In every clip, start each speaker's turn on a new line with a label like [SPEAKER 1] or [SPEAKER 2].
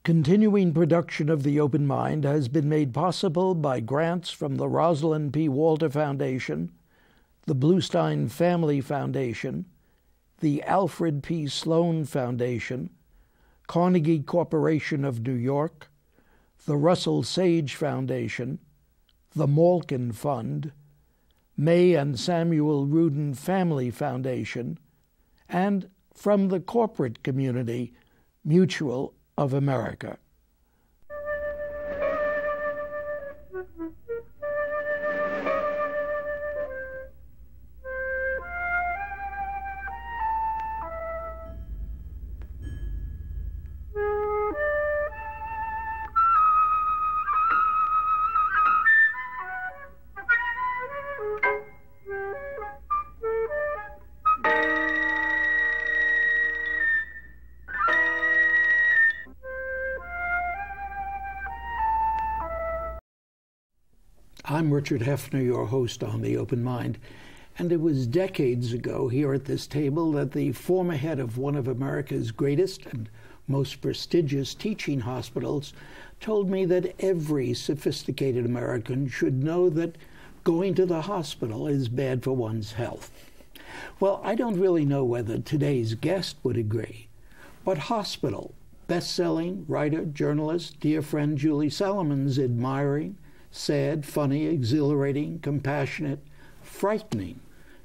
[SPEAKER 1] Continuing production of The Open Mind has been made possible by grants from the Rosalind P. Foundation, the Bluestein Family Foundation, the Alfred P. Sloan Foundation, Carnegie Corporation of New York, the Russell Sage Foundation, the Malkin Fund, May and Samuel Rudin Family Foundation, and from the corporate community, Mutual of America. I'm Richard Heffner, your host on The Open Mind, and it was decades ago here at this table that the former head of one of America's greatest and most prestigious teaching hospitals told me that every sophisticated American should know that going to the hospital is bad for one's health. Well, I don't really know whether today's guest would agree, but hospital, best-selling writer, journalist, dear friend Julie Salamon's admiring, sad, funny, exhilarating, compassionate, frightening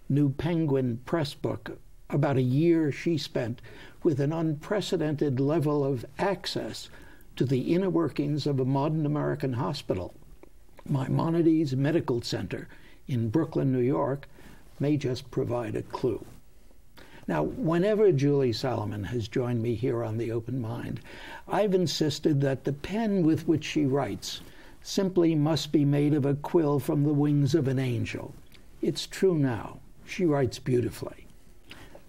[SPEAKER 1] new Penguin press book about a year she spent with an unprecedented level of access to the inner workings of a modern American hospital, Maimonides Medical Center in Brooklyn, New York, may just provide a clue. Now, whenever Julie Salamon has joined me here on The Open Mind, I've insisted that the pen with which she writes simply must be made of a quill from the wings of an angel. It's true now. She writes beautifully.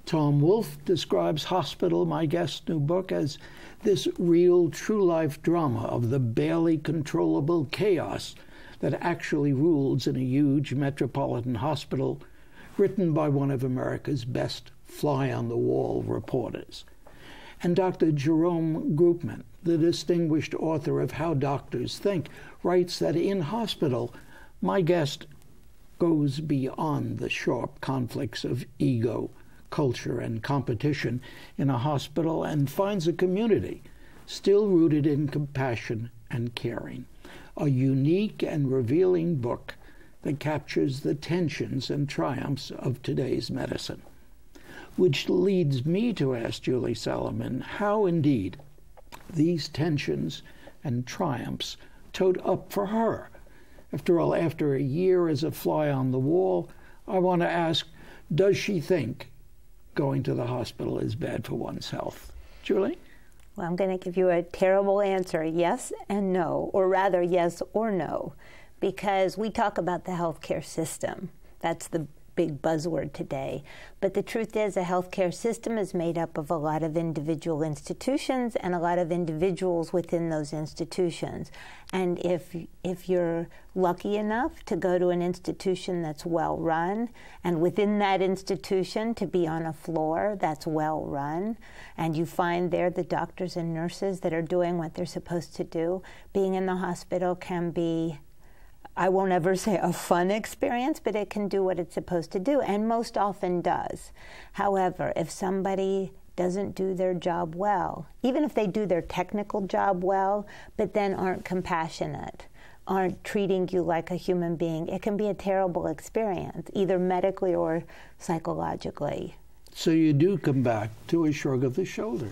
[SPEAKER 1] Tom Wolfe describes Hospital, my guest's new book, as this real, true-life drama of the barely controllable chaos that actually rules in a huge metropolitan hospital, written by one of America's best fly-on-the-wall reporters. And Dr. Jerome Groopman, the distinguished author of How Doctors Think, writes that in Hospital, my guest goes beyond the sharp conflicts of ego, culture, and competition in a hospital and finds a community still rooted in compassion and caring. A unique and revealing book that captures the tensions and triumphs of today's medicine. Which leads me to ask Julie Salamon how indeed these tensions and triumphs toed up for her. After all, after a year as a fly on the wall, I want to ask, does she think going to the hospital is bad for one's health? Julie?
[SPEAKER 2] Well, I'm going to give you a terrible answer, yes and no, or rather yes or no, because we talk about the healthcare system. That's the big buzzword today. But the truth is, a healthcare system is made up of a lot of individual institutions and a lot of individuals within those institutions. And if you're lucky enough to go to an institution that's well run, and within that institution to be on a floor that's well run, and you find there the doctors and nurses that are doing what they're supposed to do, being in the hospital can be, I won't ever say a fun experience, but it can do what it's supposed to do, and most often does. However, if somebody doesn't do their job well, even if they do their technical job well, but then aren't compassionate, aren't treating you like a human being, it can be a terrible experience, either medically or psychologically.
[SPEAKER 1] So you do come back to a shrug of the shoulder.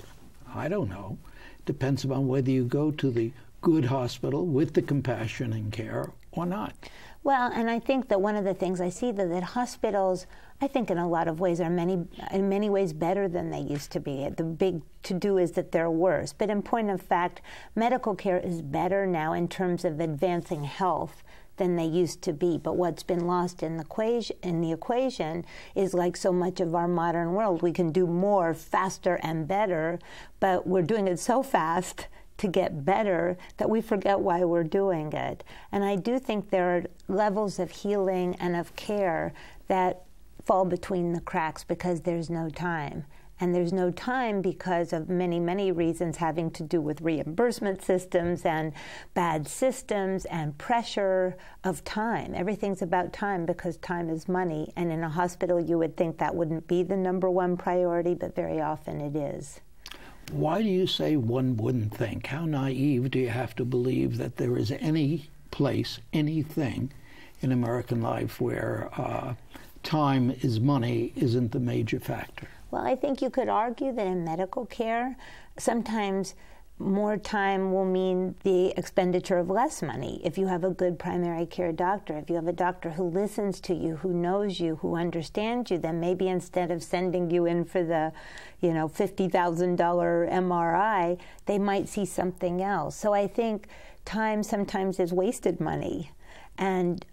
[SPEAKER 1] I don't know. Depends upon whether you go to the good hospital with the compassion and care or not.
[SPEAKER 2] Well, and I think that one of the things I see that hospitals, I think in a lot of ways, are in many ways better than they used to be. The big to-do is that they're worse. But in point of fact, medical care is better now in terms of advancing health than they used to be. But what's been lost in the equation is, like so much of our modern world, we can do more, faster, and better, but we're doing it so fast to get better that we forget why we're doing it. And I do think there are levels of healing and of care that fall between the cracks because there's no time. And there's no time because of many, many reasons having to do with reimbursement systems and bad systems and pressure of time. Everything's about time because time is money. And in a hospital, you would think that wouldn't be the #1 priority, but very often it is.
[SPEAKER 1] Why do you say one wouldn't think? How naive do you have to believe that there is any place, anything in American life where time is money isn't the major factor?
[SPEAKER 2] Well, I think you could argue that in medical care, sometimes more time will mean the expenditure of less money. If you have a good primary care doctor, if you have a doctor who listens to you, who knows you, who understands you, then maybe instead of sending you in for the, $50,000 MRI, they might see something else. So I think time sometimes is wasted money. And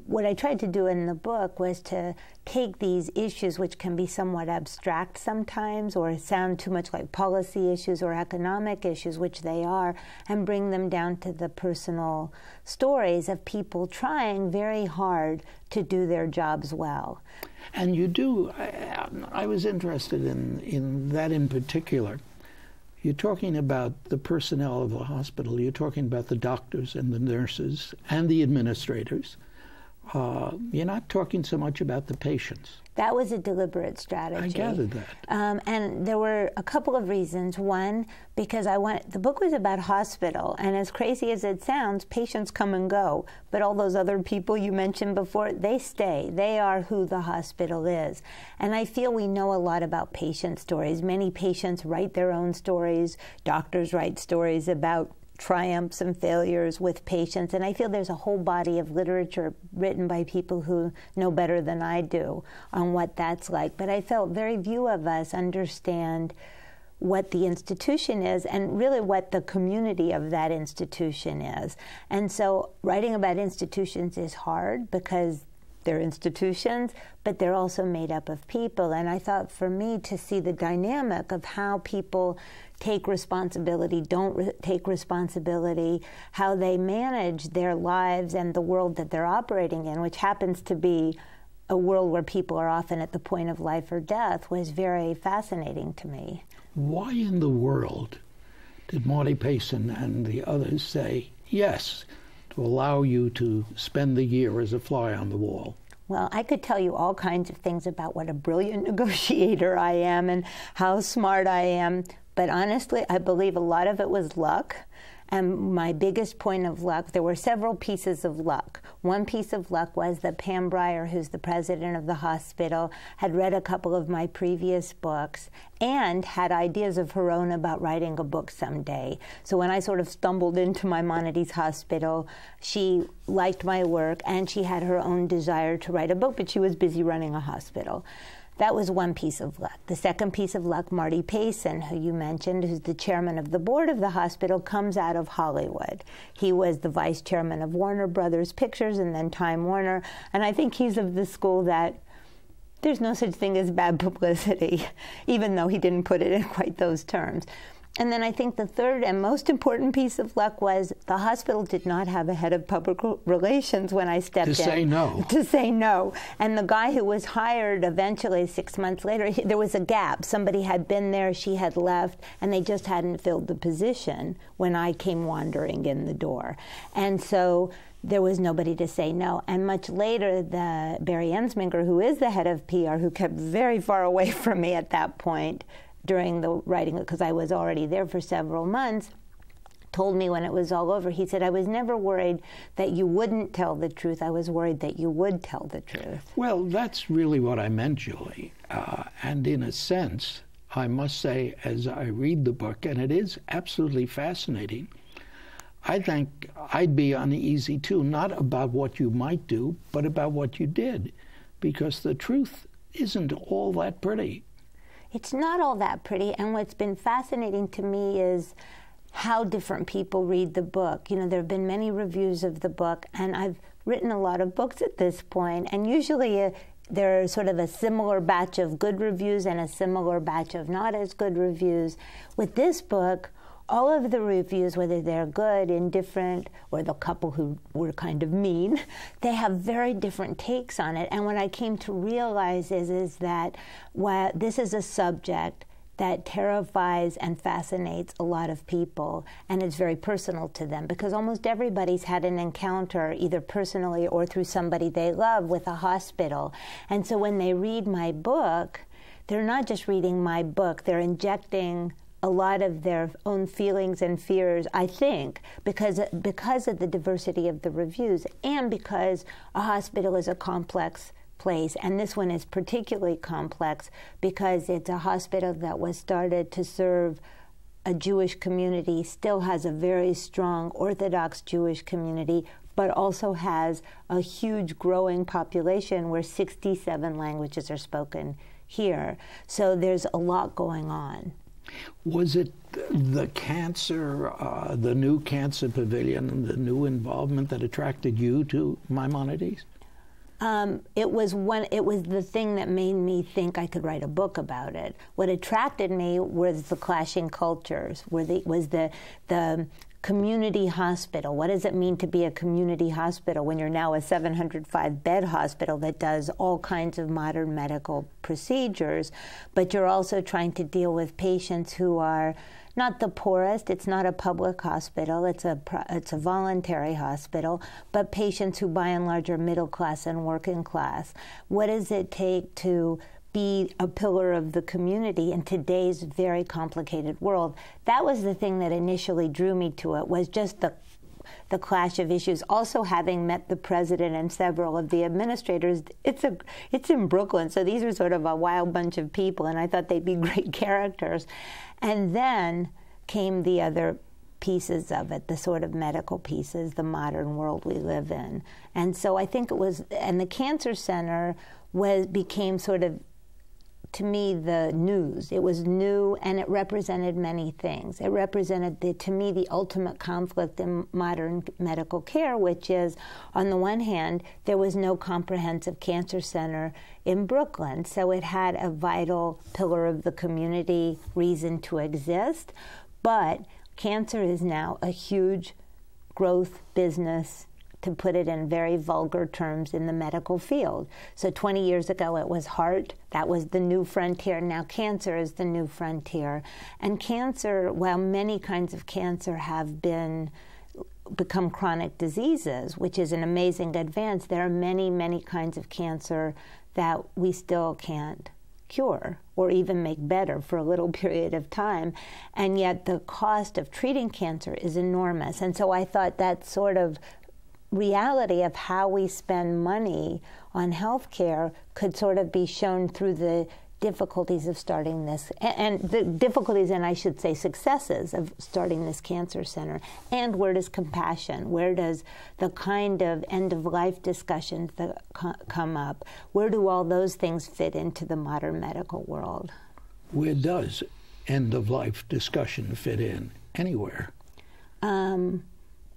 [SPEAKER 2] what I tried to do in the book was to take these issues, which can be somewhat abstract sometimes or sound too much like policy issues or economic issues, which they are, and bring them down to the personal stories of people trying very hard to do their jobs well.
[SPEAKER 1] And you do. I was interested in that in particular. You're talking about the personnel of the hospital. You're talking about the doctors and the nurses and the administrators. You're not talking so much about the patients.
[SPEAKER 2] That was a deliberate strategy.
[SPEAKER 1] I gathered that.
[SPEAKER 2] And there were a couple of reasons. One, because the book was about hospital, and as crazy as it sounds, patients come and go. But all those other people you mentioned before, they stay. They are who the hospital is. And I feel we know a lot about patient stories. Many patients write their own stories. Doctors write stories about triumphs and failures with patients, and I feel there's a whole body of literature written by people who know better than I do on what that's like. But I felt very few of us understand what the institution is and really what the community of that institution is. And so writing about institutions is hard because they're institutions, but they're also made up of people. And I thought for me to see the dynamic of how people take responsibility, don't take responsibility, how they manage their lives and the world that they're operating in, which happens to be a world where people are often at the point of life or death, was very fascinating to me.
[SPEAKER 1] Why in the world did Marty Payson and the others say yes to allow you to spend the year as a fly on the wall?
[SPEAKER 2] Well, I could tell you all kinds of things about what a brilliant negotiator I am and how smart I am, but honestly, I believe a lot of it was luck. And my biggest point of luck, there were several pieces of luck. One piece of luck was that Pam Breyer, who's the president of the hospital, had read a couple of my previous books and had ideas of her own about writing a book someday. So when I sort of stumbled into Maimonides Hospital, she liked my work and she had her own desire to write a book, but she was busy running a hospital. That was one piece of luck. The second piece of luck, Marty Payson, who you mentioned, who's the chairman of the board of the hospital, comes out of Hollywood. He was the vice chairman of Warner Brothers Pictures and then Time Warner, and I think he's of the school that there's no such thing as bad publicity, even though he didn't put it in quite those terms. And then I think the third and most important piece of luck was the hospital did not have a head of public relations when I stepped in.
[SPEAKER 1] To say no.
[SPEAKER 2] To say no. And the guy who was hired eventually 6 months later, there was a gap. Somebody had been there, she had left, and they just hadn't filled the position when I came wandering in the door. And so there was nobody to say no. And much later, the Barry Ensminger, who is the head of PR, who kept very far away from me at that point, during the writing, because I was already there for several months, told me when it was all over, he said, I was never worried that you wouldn't tell the truth. I was worried that you would tell the truth.
[SPEAKER 1] Well, that's really what I meant, Julie. And in a sense, I must say, as I read the book, and it is absolutely fascinating, I think I'd be uneasy too, not about what you might do, but about what you did, because the truth isn't all that pretty.
[SPEAKER 2] It's not all that pretty, and what's been fascinating to me is how different people read the book. You know, there have been many reviews of the book, and I've written a lot of books at this point, and usually there's sort of a similar batch of good reviews and a similar batch of not as good reviews. With this book, all of the reviews, whether they're good, indifferent, or the couple who were kind of mean, they have very different takes on it. And what I came to realize is that while this is a subject that terrifies and fascinates a lot of people, and it's very personal to them, because almost everybody's had an encounter, either personally or through somebody they love, with a hospital. And so when they read my book, they're not just reading my book, they're injecting a lot of their own feelings and fears, I think, because of the diversity of the reviews, and because a hospital is a complex place. And this one is particularly complex because it's a hospital that was started to serve a Jewish community, still has a very strong Orthodox Jewish community, but also has a huge growing population where 67 languages are spoken here. So there's a lot going on.
[SPEAKER 1] Was it the cancer, the new cancer pavilion, and the new involvement that attracted you to Maimonides?
[SPEAKER 2] It was the thing that made me think I could write a book about it. What attracted me was the clashing cultures, was the community hospital. What does it mean to be a community hospital when you're now a 705-bed hospital that does all kinds of modern medical procedures, but you're also trying to deal with patients who are not the poorest. It's not a public hospital. It's a voluntary hospital, but patients who by and large are middle class and working class. What does it take to be a pillar of the community in today's very complicated world? That was the thing that initially drew me to it, was just the clash of issues. Also, having met the president and several of the administrators, it's in Brooklyn, so these are sort of a wild bunch of people, and I thought they'd be great characters. And then came the other pieces of it, the sort of medical pieces, the modern world we live in. And so I think it was, and the Cancer Center became sort of, to me, the news. It was new, and it represented many things. It represented, to me, the ultimate conflict in modern medical care, which is, on the one hand, there was no comprehensive cancer center in Brooklyn, so it had a vital pillar of the community reason to exist. But cancer is now a huge growth business, to put it in very vulgar terms, in the medical field. So 20 years ago it was heart, that was the new frontier. Now cancer is the new frontier. And cancer, while many kinds of cancer have become chronic diseases, which is an amazing advance, there are many, many kinds of cancer that we still can't cure or even make better for a little period of time. And yet the cost of treating cancer is enormous. And so I thought that sort of reality of how we spend money on healthcare could sort of be shown through the difficulties of starting this, and the difficulties, and I should say successes, of starting this cancer center. And where does compassion, where does the kind of end-of-life discussions that come up, where do all those things fit into the modern medical world?
[SPEAKER 1] Where does end-of-life discussion fit in? Anywhere.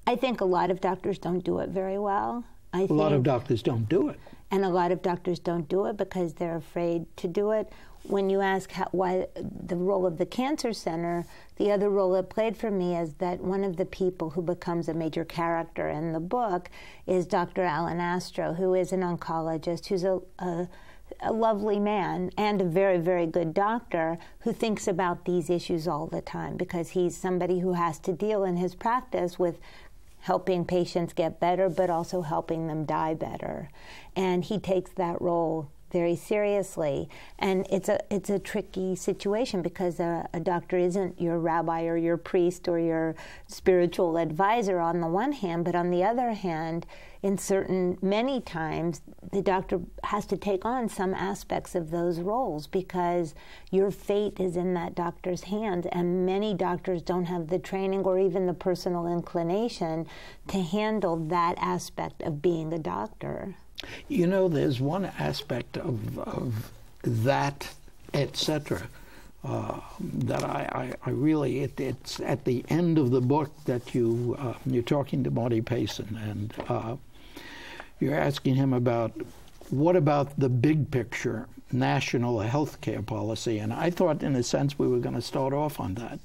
[SPEAKER 2] I think a lot of doctors don't do it very well.
[SPEAKER 1] A lot of doctors don't do it.
[SPEAKER 2] And a lot of doctors don't do it because they're afraid to do it. When you ask why the role of the Cancer Center, the other role it played for me is that one of the people who becomes a major character in the book is Dr. Alan Astro, who is an oncologist, who's a lovely man and a very, very good doctor who thinks about these issues all the time, because he's somebody who has to deal in his practice with helping patients get better, but also helping them die better. And he takes that role very seriously. And it's a tricky situation, because a doctor isn't your rabbi or your priest or your spiritual advisor on the one hand, but on the other hand, many times, the doctor has to take on some aspects of those roles, because your fate is in that doctor's hands, and many doctors don't have the training or even the personal inclination to handle that aspect of being a doctor.
[SPEAKER 1] You know, there's one aspect of that, etc., that I really, it's at the end of the book that you're talking to Marty Payson, and you're asking him about, what about the big picture national health care policy? And I thought, in a sense, we were going to start off on that.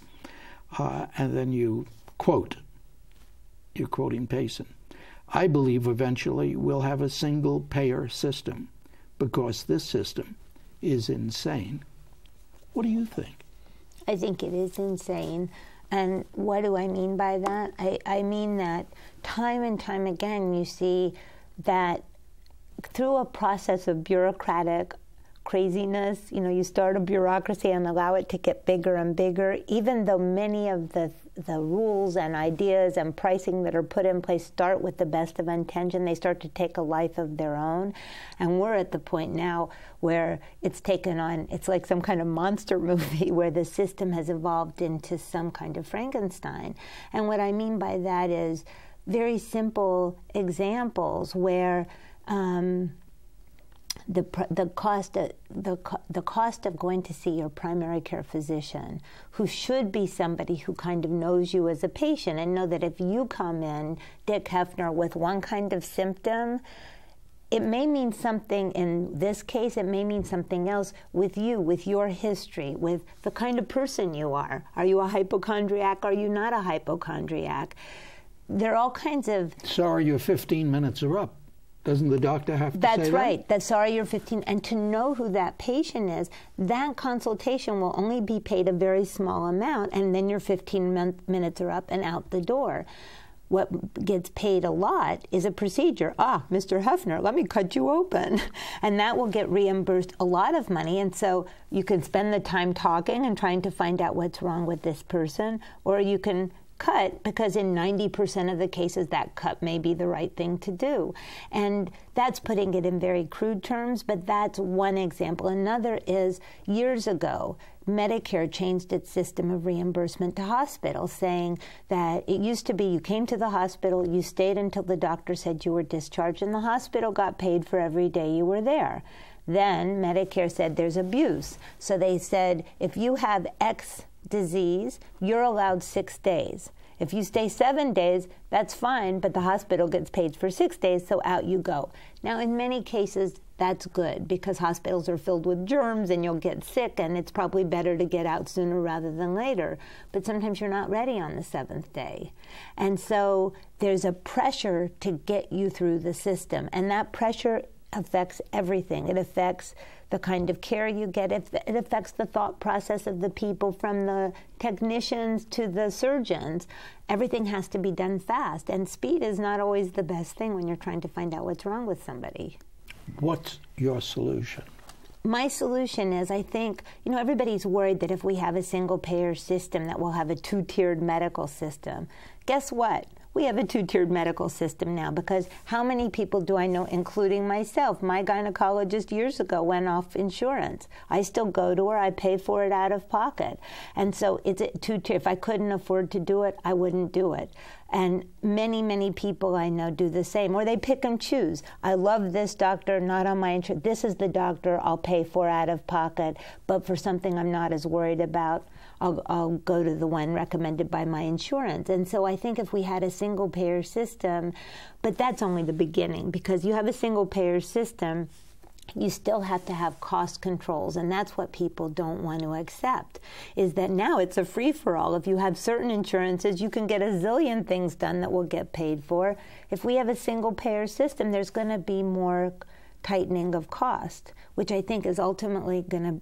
[SPEAKER 1] and then you quote. You're quoting Payson. I believe eventually we'll have a single-payer system because this system is insane. What do you think?
[SPEAKER 2] I think it is insane. And what do I mean by that? I mean that time and time again you see that through a process of bureaucratic craziness, you start a bureaucracy and allow it to get bigger and bigger, even though many of the rules and ideas and pricing that are put in place start with the best of intention, they start to take a life of their own. And we're at the point now where it's taken on, it's like some kind of monster movie where the system has evolved into some kind of Frankenstein. And what I mean by that is very simple examples where the cost of going to see your primary care physician, who should be somebody who kind of knows you as a patient and know that if you come in, Dick Heffner, with one kind of symptom, it may mean something in this case, it may mean something else with you, with your history, with the kind of person you are. Are you a hypochondriac? Are you not a hypochondriac? There are all kinds of...
[SPEAKER 1] Sorry, your 15 minutes are up. Doesn't the doctor have to say that?
[SPEAKER 2] That's right. That's sorry, you're 15. And to know who that patient is, that consultation will only be paid a very small amount, and then your 15 minutes are up and out the door. What gets paid a lot is a procedure. Mr. Heffner, let me cut you open. And that will get reimbursed a lot of money. And so you can spend the time talking and trying to find out what's wrong with this person, or you can cut, because in 90% of the cases that cut may be the right thing to do. And that's putting it in very crude terms, but that's one example. Another is years ago, Medicare changed its system of reimbursement to hospitals, saying that it used to be you came to the hospital, you stayed until the doctor said you were discharged, and the hospital got paid for every day you were there. Then Medicare said there's abuse. So they said if you have X disease, you're allowed 6 days. If you stay 7 days, that's fine, but the hospital gets paid for 6 days, so out you go. Now, in many cases, that's good because hospitals are filled with germs and you'll get sick, and it's probably better to get out sooner rather than later. But sometimes you're not ready on the 7th day. And so there's a pressure to get you through the system, and that pressure affects everything. It affects the kind of care you get. It affects the thought process of the people, from the technicians to the surgeons. Everything has to be done fast, and speed is not always the best thing when you're trying to find out what's wrong with somebody.
[SPEAKER 1] What's your solution?
[SPEAKER 2] My solution is, I think, everybody's worried that if we have a single-payer system that we'll have a two-tiered medical system. Guess what? We have a two-tiered medical system now, because how many people do I know, including myself? My gynecologist years ago went off insurance. I still go to her. I pay for it out of pocket. And so it's a two-tier. If I couldn't afford to do it, I wouldn't do it. And many, many people I know do the same, or they pick and choose. I love this doctor, not on my insurance. This is the doctor I'll pay for out of pocket, but for something I'm not as worried about, I'll go to the one recommended by my insurance. And so I think if we had a single-payer system, but that's only the beginning, because you have a single-payer system, you still have to have cost controls, and that's what people don't want to accept, is that now it's a free-for-all. If you have certain insurances, you can get a zillion things done that will get paid for. If we have a single-payer system, there's going to be more tightening of cost, which I think is ultimately going to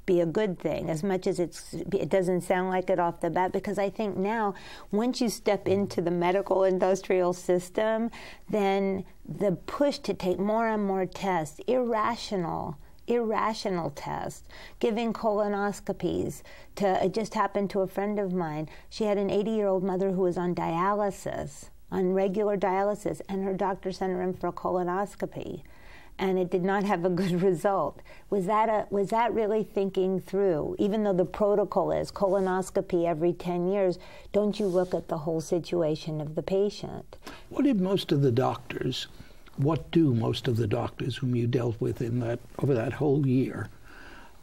[SPEAKER 2] be a good thing, as much as it doesn't sound like it off the bat, because I think now, once you step into the medical industrial system, then the push to take more and more tests, irrational tests, giving colonoscopies. It just happened to a friend of mine. She had an 80-year-old mother who was on dialysis, on regular dialysis, and her doctor sent her in for a colonoscopy, and it did not have a good result. Was that really thinking through? Even though the protocol is colonoscopy every 10 years, don't you look at the whole situation of the patient?
[SPEAKER 1] What do most of the doctors whom you dealt with over that whole year,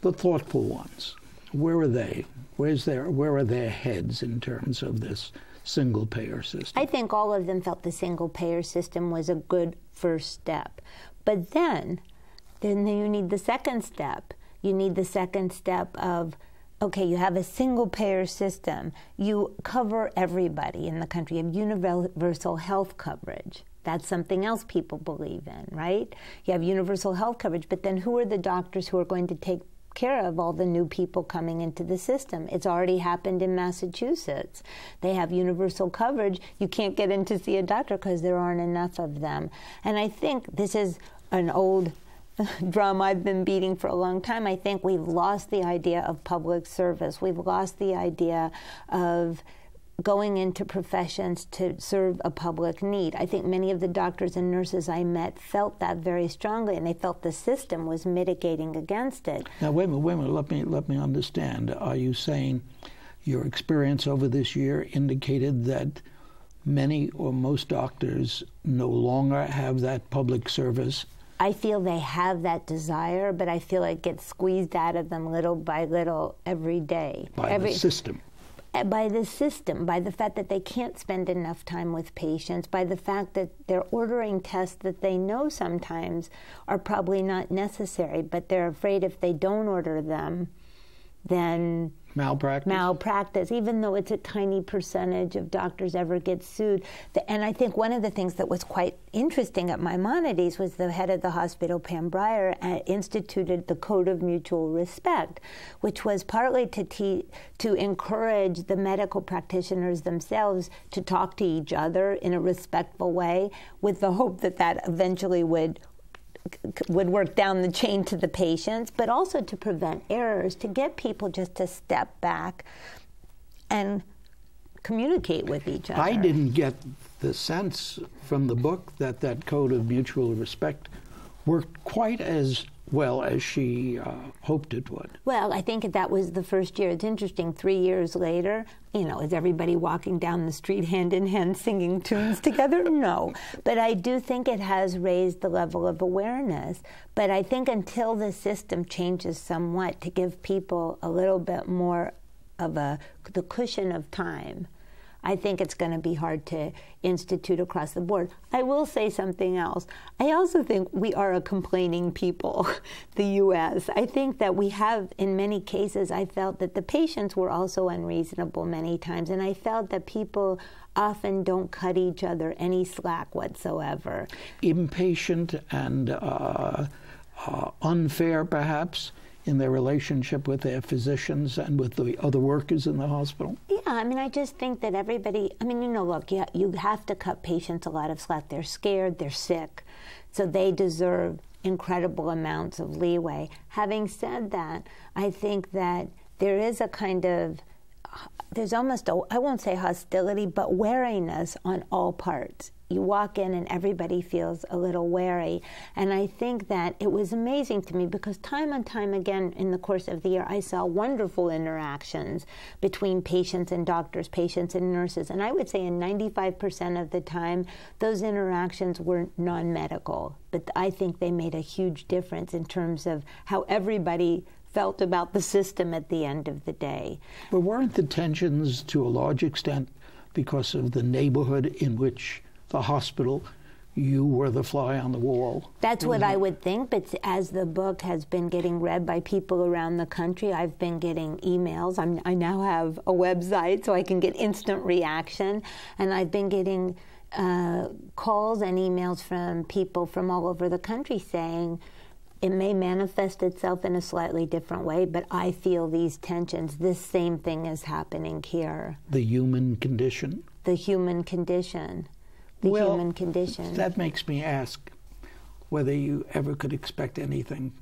[SPEAKER 1] the thoughtful ones, where are they? Where are their heads in terms of this single-payer system?
[SPEAKER 2] I think all of them felt the single-payer system was a good first step. But then you need the second step. You need the second step of, okay, you have a single payer system. You cover everybody in the country. You have universal health coverage. That's something else people believe in, right? You have universal health coverage, but then who are the doctors who are going to take care of all the new people coming into the system? It's already happened in Massachusetts. They have universal coverage. You can't get in to see a doctor because there aren't enough of them. And I think this is an old drum I've been beating for a long time. I think we've lost the idea of public service. We've lost the idea of going into professions to serve a public need. I think many of the doctors and nurses I met felt that very strongly, and they felt the system was mitigating against it.
[SPEAKER 1] Now, wait a minute, let me understand. Are you saying your experience over this year indicated that many or most doctors no longer have that public service?
[SPEAKER 2] I feel they have that desire, but I feel it gets squeezed out of them little by little every day.
[SPEAKER 1] By the system.
[SPEAKER 2] By the system, by the fact that they can't spend enough time with patients, by the fact that they're ordering tests that they know sometimes are probably not necessary, but they're afraid if they don't order them, then malpractice, even though it's a tiny percentage of doctors ever get sued. And I think one of the things that was quite interesting at Maimonides was the head of the hospital, Pam Breyer, instituted the Code of Mutual Respect, which was partly to encourage the medical practitioners themselves to talk to each other in a respectful way, with the hope that that eventually would work down the chain to the patients, but also to prevent errors, to get people just to step back and communicate with each other.
[SPEAKER 1] I didn't get the sense from the book that that code of mutual respect worked quite as well as she hoped it would.
[SPEAKER 2] Well, I think that was the first year. It's interesting, 3 years later, is everybody walking down the street hand in hand singing tunes together? No. But I do think it has raised the level of awareness. But I think until the system changes somewhat to give people a little bit more of the cushion of time, I think it's going to be hard to institute across the board. I will say something else. I also think we are a complaining people, the U.S. I think that we have, in many cases, I felt that the patients were also unreasonable many times, and I felt that people often don't cut each other any slack whatsoever.
[SPEAKER 1] Impatient and unfair, perhaps, in their relationship with their physicians and with the other workers in the hospital?
[SPEAKER 2] Yeah, I just think that everybody, look, you have to cut patients a lot of slack. They're scared, they're sick, so they deserve incredible amounts of leeway. Having said that, I think that there is a kind of, there's almost, I won't say hostility, but wariness on all parts. You walk in and everybody feels a little wary. And I think that it was amazing to me because time and time again in the course of the year, I saw wonderful interactions between patients and doctors, patients and nurses. And I would say in 95% of the time, those interactions were non-medical. But I think they made a huge difference in terms of how everybody felt about the system at the end of the day.
[SPEAKER 1] But weren't the tensions to a large extent because of the neighborhood in which the hospital, you were the fly on the wall?
[SPEAKER 2] That's what I would think, but as the book has been getting read by people around the country, I've been getting emails. I now have a website, so I can get instant reaction, and I've been getting calls and emails from people from all over the country saying, it may manifest itself in a slightly different way, but I feel these tensions. This same thing is happening here.
[SPEAKER 1] The human condition?
[SPEAKER 2] The human condition. The human condition.
[SPEAKER 1] That makes me ask whether you ever could expect anything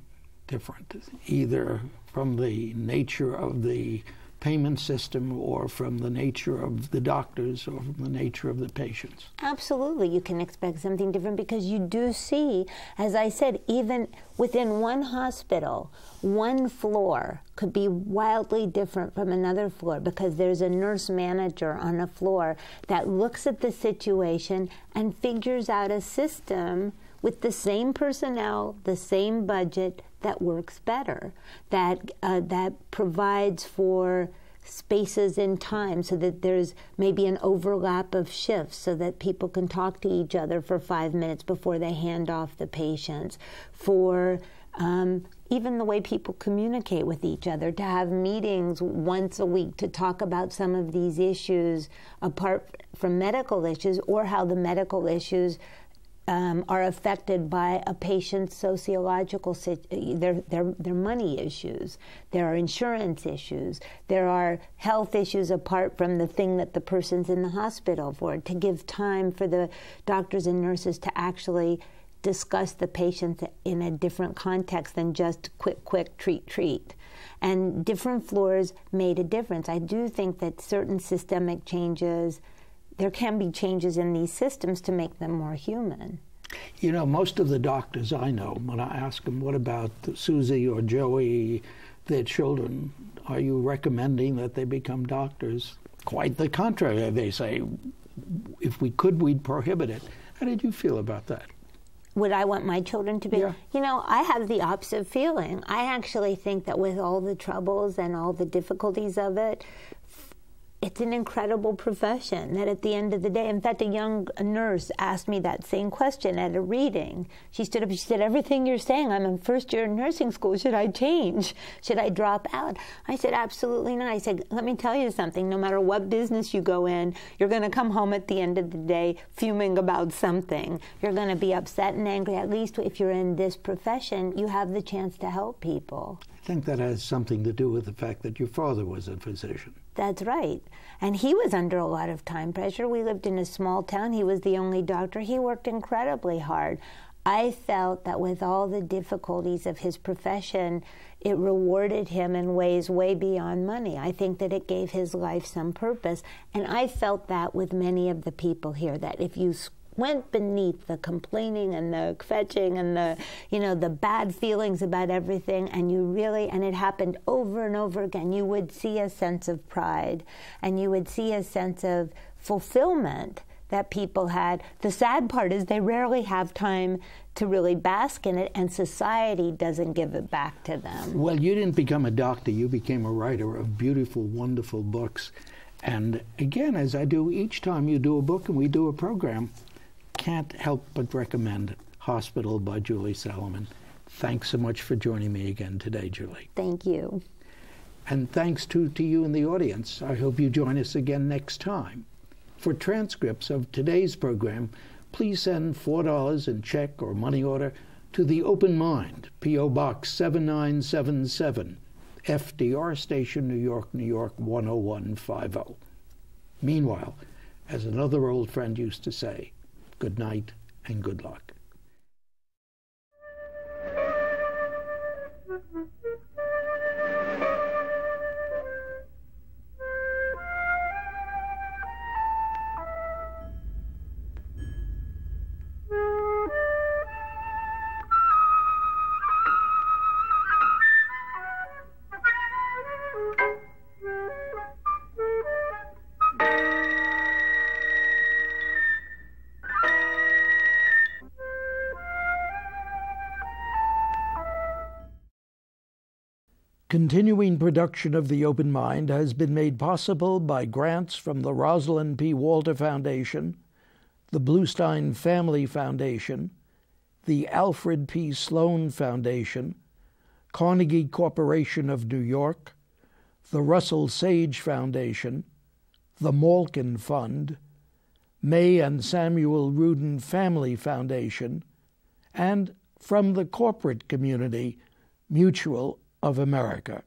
[SPEAKER 1] different, either from the nature of the payment system or from the nature of the doctors or from the nature of the patients.
[SPEAKER 2] Absolutely, you can expect something different because you do see, as I said, even within one hospital, one floor could be wildly different from another floor because there's a nurse manager on a floor that looks at the situation and figures out a system with the same personnel, the same budget, that works better, that provides for spaces in time so that there's maybe an overlap of shifts so that people can talk to each other for 5 minutes before they hand off the patients, for Even the way people communicate with each other, to have meetings once a week to talk about some of these issues apart from medical issues, or how the medical issues are affected by a patient's sociological, their money issues. There are insurance issues. There are health issues apart from the thing that the person's in the hospital for, to give time for the doctors and nurses to actually discuss the patient in a different context than just quick, treat. And different floors made a difference. I do think that certain systemic changes, there can be changes in these systems to make them more human.
[SPEAKER 1] You know, most of the doctors I know, when I ask them, what about Susie or Joey, their children, are you recommending that they become doctors? Quite the contrary. They say, if we could, we'd prohibit it. How did you feel about that?
[SPEAKER 2] Would I want my children to be?
[SPEAKER 1] Yeah.
[SPEAKER 2] You know, I have the opposite feeling. I actually think that with all the troubles and all the difficulties of it, it's an incredible profession, that at the end of the day, in fact, a young nurse asked me that same question at a reading. She stood up and she said, everything you're saying, I'm in first year in nursing school, should I change? Should I drop out? I said, absolutely not. I said, let me tell you something, no matter what business you go in, you're going to come home at the end of the day fuming about something. You're going to be upset and angry. At least if you're in this profession, you have the chance to help people.
[SPEAKER 1] I think that has something to do with the fact that your father was a physician.
[SPEAKER 2] That's right. And he was under a lot of time pressure. We lived in a small town. He was the only doctor. He worked incredibly hard. I felt that with all the difficulties of his profession, it rewarded him in ways way beyond money. I think that it gave his life some purpose. And I felt that with many of the people here, that if you went beneath the complaining and the fetching and the, you know, the bad feelings about everything, and you really, and it happened over and over again, you would see a sense of pride and you would see a sense of fulfillment that people had. The sad part is they rarely have time to really bask in it, and society doesn't give it back to them.
[SPEAKER 1] Well, you didn't become a doctor. You became a writer of beautiful, wonderful books. And again, as I do each time you do a book and we do a program, can't help but recommend Hospital by Julie Salamon. Thanks so much for joining me again today, Julie.
[SPEAKER 2] Thank you.
[SPEAKER 1] And thanks to you in the audience. I hope you join us again next time. For transcripts of today's program, please send $4 in check or money order to The Open Mind, P.O. Box 7977, FDR Station, New York, New York 10150. Meanwhile, as another old friend used to say, good night and good luck. Continuing production of The Open Mind has been made possible by grants from the Rosalind P. Walter Foundation, the Bluestein Family Foundation, the Alfred P. Sloan Foundation, Carnegie Corporation of New York, the Russell Sage Foundation, the Malkin Fund, May and Samuel Rudin Family Foundation, and from the corporate community, Mutual of America.